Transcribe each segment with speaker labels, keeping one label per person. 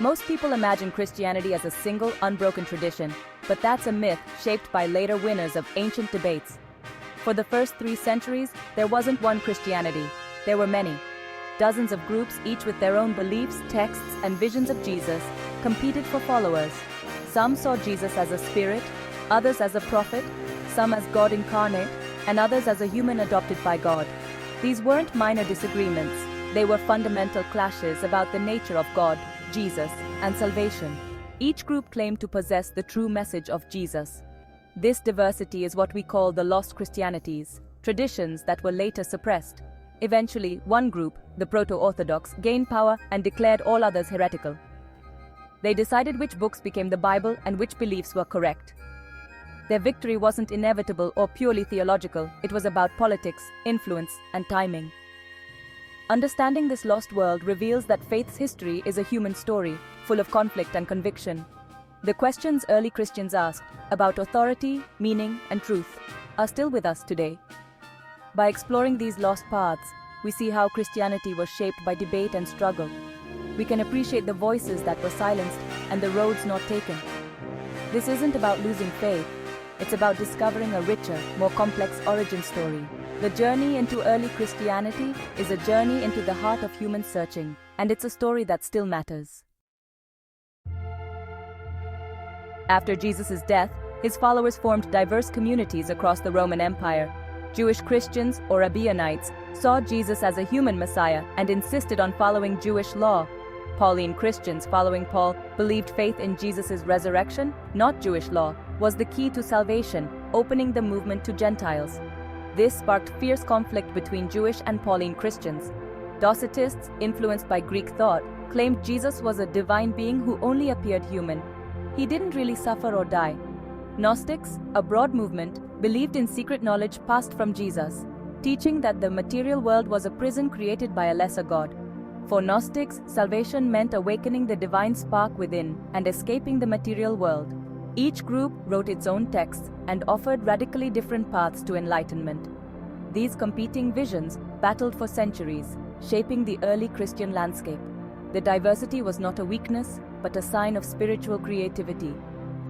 Speaker 1: Most people imagine Christianity as a single, unbroken tradition, but that's a myth shaped by later winners of ancient debates. For the first 3 centuries, there wasn't one Christianity. There were many. Dozens of groups, each with their own beliefs, texts, and visions of Jesus, competed for followers. Some saw Jesus as a spirit, others as a prophet, some as God incarnate, and others as a human adopted by God. These weren't minor disagreements. They were fundamental clashes about the nature of God, Jesus, and salvation. Each group claimed to possess the true message of Jesus. This diversity is what we call the lost Christianities, traditions that were later suppressed. Eventually, one group, the Proto-Orthodox, gained power and declared all others heretical. They decided which books became the Bible and which beliefs were correct. Their victory wasn't inevitable or purely theological. It was about politics, influence, and timing. Understanding this lost world reveals that faith's history is a human story, full of conflict and conviction. The questions early Christians asked about authority, meaning, and truth are still with us today. By exploring these lost paths, we see how Christianity was shaped by debate and struggle. We can appreciate the voices that were silenced and the roads not taken. This isn't about losing faith. It's about discovering a richer, more complex origin story. The journey into early Christianity is a journey into the heart of human searching, and it's a story that still matters. After Jesus' death, his followers formed diverse communities across the Roman Empire. Jewish Christians, or Ebionites, saw Jesus as a human Messiah and insisted on following Jewish law. Pauline Christians, following Paul, believed faith in Jesus' resurrection, not Jewish law, was the key to salvation, opening the movement to Gentiles. This sparked fierce conflict between Jewish and Pauline Christians. Docetists, influenced by Greek thought, claimed Jesus was a divine being who only appeared human. He didn't really suffer or die. Gnostics, a broad movement, believed in secret knowledge passed from Jesus, teaching that the material world was a prison created by a lesser God. For Gnostics, salvation meant awakening the divine spark within and escaping the material world. Each group wrote its own texts and offered radically different paths to enlightenment. These competing visions battled for centuries, shaping the early Christian landscape. The diversity was not a weakness, but a sign of spiritual creativity.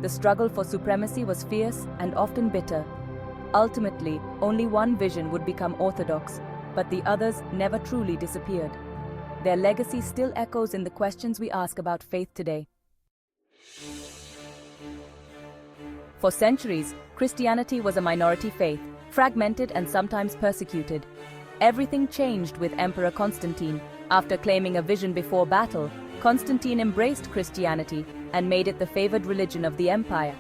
Speaker 1: The struggle for supremacy was fierce and often bitter. Ultimately, only one vision would become orthodox, but the others never truly disappeared. Their legacy still echoes in the questions we ask about faith today. For centuries, Christianity was a minority faith, fragmented and sometimes persecuted. Everything changed with Emperor Constantine. After claiming a vision before battle, Constantine embraced Christianity and made it the favored religion of the empire.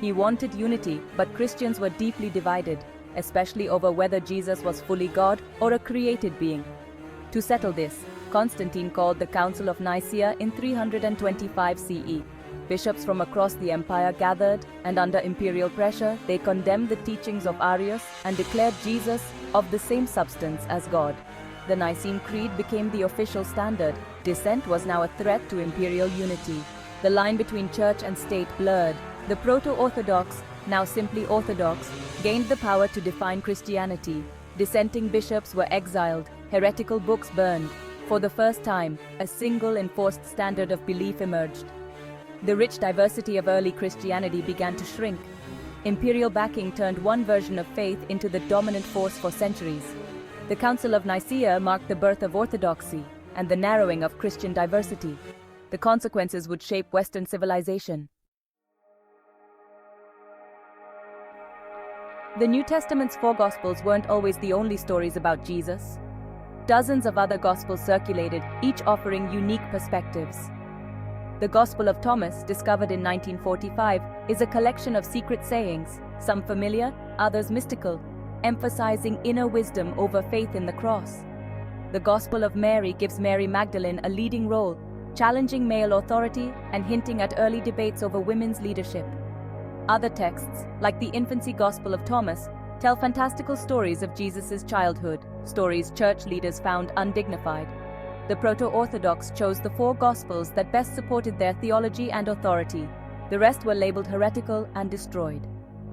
Speaker 1: He wanted unity, but Christians were deeply divided, especially over whether Jesus was fully God or a created being. To settle this, Constantine called the Council of Nicaea in 325 CE. Bishops from across the empire gathered, and under imperial pressure, they condemned the teachings of Arius and declared Jesus of the same substance as God. The Nicene Creed became the official standard. Dissent was now a threat to imperial unity. The line between church and state blurred. The Proto-Orthodox, now simply Orthodox, gained the power to define Christianity. Dissenting bishops were exiled, heretical books burned. For the first time, a single enforced standard of belief emerged. The rich diversity of early Christianity began to shrink. Imperial backing turned one version of faith into the dominant force for centuries. The Council of Nicaea marked the birth of orthodoxy and the narrowing of Christian diversity. The consequences would shape Western civilization. The New Testament's 4 Gospels weren't always the only stories about Jesus. Dozens of other Gospels circulated, each offering unique perspectives. The Gospel of Thomas, discovered in 1945, is a collection of secret sayings, some familiar, others mystical, emphasizing inner wisdom over faith in the cross. The Gospel of Mary gives Mary Magdalene a leading role, challenging male authority and hinting at early debates over women's leadership. Other texts, like the Infancy Gospel of Thomas, tell fantastical stories of Jesus' childhood, stories church leaders found undignified. The Proto-Orthodox chose the 4 Gospels that best supported their theology and authority. The rest were labeled heretical and destroyed.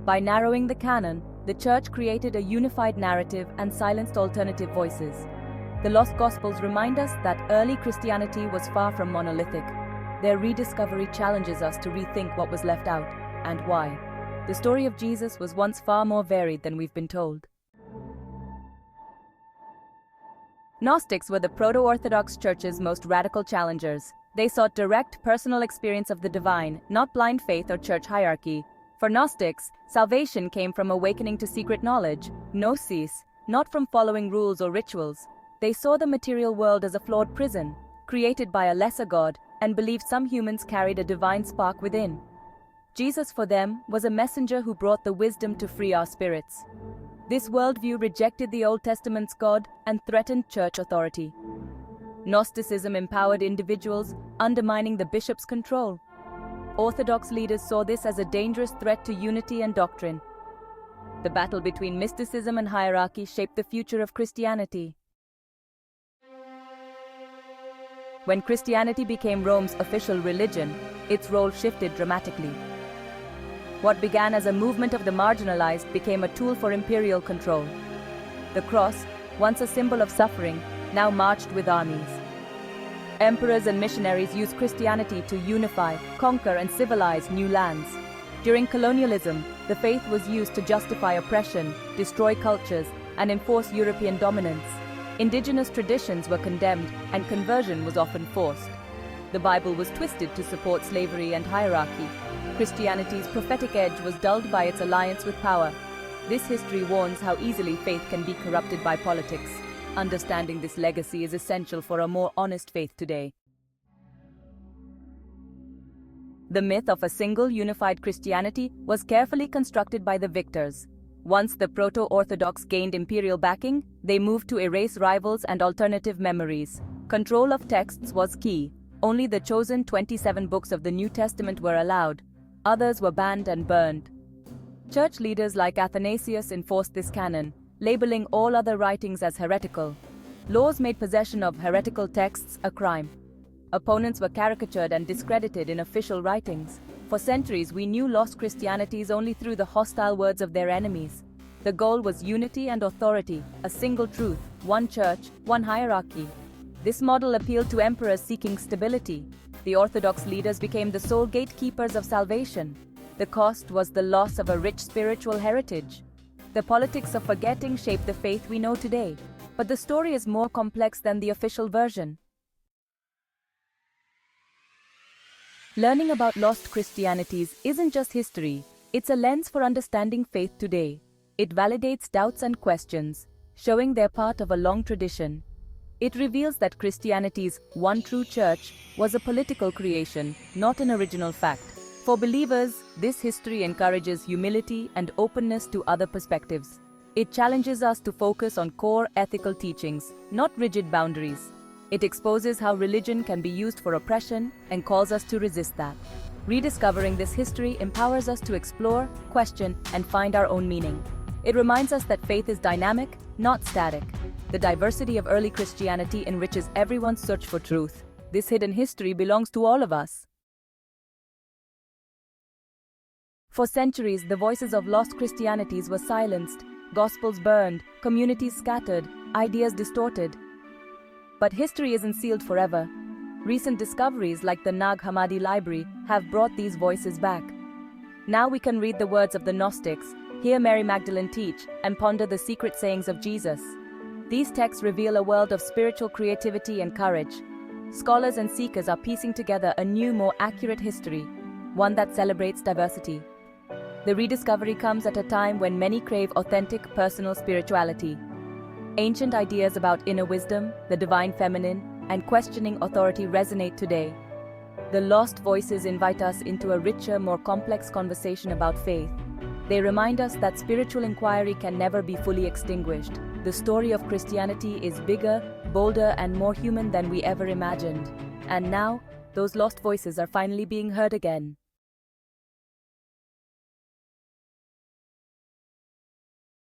Speaker 1: By narrowing the canon, the Church created a unified narrative and silenced alternative voices. The lost Gospels remind us that early Christianity was far from monolithic. their rediscovery challenges us to rethink what was left out and why. The story of Jesus was once far more varied than we've been told. Gnostics were the proto-Orthodox Church's most radical challengers. They sought direct personal experience of the divine, not blind faith or church hierarchy. For Gnostics, salvation came from awakening to secret knowledge, gnosis, not from following rules or rituals. They saw the material world as a flawed prison, created by a lesser god, and believed some humans carried a divine spark within. Jesus for them was a messenger who brought the wisdom to free our spirits. This worldview rejected the Old Testament's God and threatened church authority. Gnosticism empowered individuals, undermining the bishop's control. Orthodox leaders saw this as a dangerous threat to unity and doctrine. The battle between mysticism and hierarchy shaped the future of Christianity. When Christianity became Rome's official religion, its role shifted dramatically. What began as a movement of the marginalized became a tool for imperial control. The cross, once a symbol of suffering, now marched with armies. Emperors and missionaries used Christianity to unify, conquer, and civilize new lands. During colonialism, the faith was used to justify oppression, destroy cultures, and enforce European dominance. Indigenous traditions were condemned, and conversion was often forced. The Bible was twisted to support slavery and hierarchy. Christianity's prophetic edge was dulled by its alliance with power. This history warns how easily faith can be corrupted by politics. Understanding this legacy is essential for a more honest faith today. The myth of a single unified Christianity was carefully constructed by the victors. Once the proto-Orthodox gained imperial backing, they moved to erase rivals and alternative memories. Control of texts was key. Only the chosen 27 books of the New Testament were allowed. Others were banned and burned. Church leaders like Athanasius enforced this canon, labeling all other writings as heretical. Laws made possession of heretical texts a crime. Opponents were caricatured and discredited in official writings. For centuries, we knew lost Christianities only through the hostile words of their enemies. The goal was unity and authority, a single truth, one church, one hierarchy. This model appealed to emperors seeking stability. The Orthodox leaders became the sole gatekeepers of salvation. The cost was the loss of a rich spiritual heritage. The politics of forgetting shaped the faith we know today. But the story is more complex than the official version. Learning about lost Christianities isn't just history, it's a lens for understanding faith today. It validates doubts and questions, showing they're part of a long tradition. It reveals that Christianity's one true church was a political creation, not an original fact. For believers, this history encourages humility and openness to other perspectives. It challenges us to focus on core ethical teachings, not rigid boundaries. It exposes how religion can be used for oppression and calls us to resist that. Rediscovering this history empowers us to explore, question, and find our own meaning. It reminds us that faith is dynamic, not static. The diversity of early Christianity enriches everyone's search for truth. This hidden history belongs to all of us. For centuries, the voices of lost Christianities were silenced, gospels burned, communities scattered, ideas distorted. But history isn't sealed forever. Recent discoveries like the Nag Hammadi Library have brought these voices back. Now we can read the words of the Gnostics, hear Mary Magdalene teach, and ponder the secret sayings of Jesus. These texts reveal a world of spiritual creativity and courage. Scholars and seekers are piecing together a new, more accurate history, one that celebrates diversity. The rediscovery comes at a time when many crave authentic, personal spirituality. Ancient ideas about inner wisdom, the divine feminine, and questioning authority resonate today. The lost voices invite us into a richer, more complex conversation about faith. They remind us that spiritual inquiry can never be fully extinguished. The story of Christianity is bigger, bolder, and more human than we ever imagined. And now, those lost voices are finally being heard again.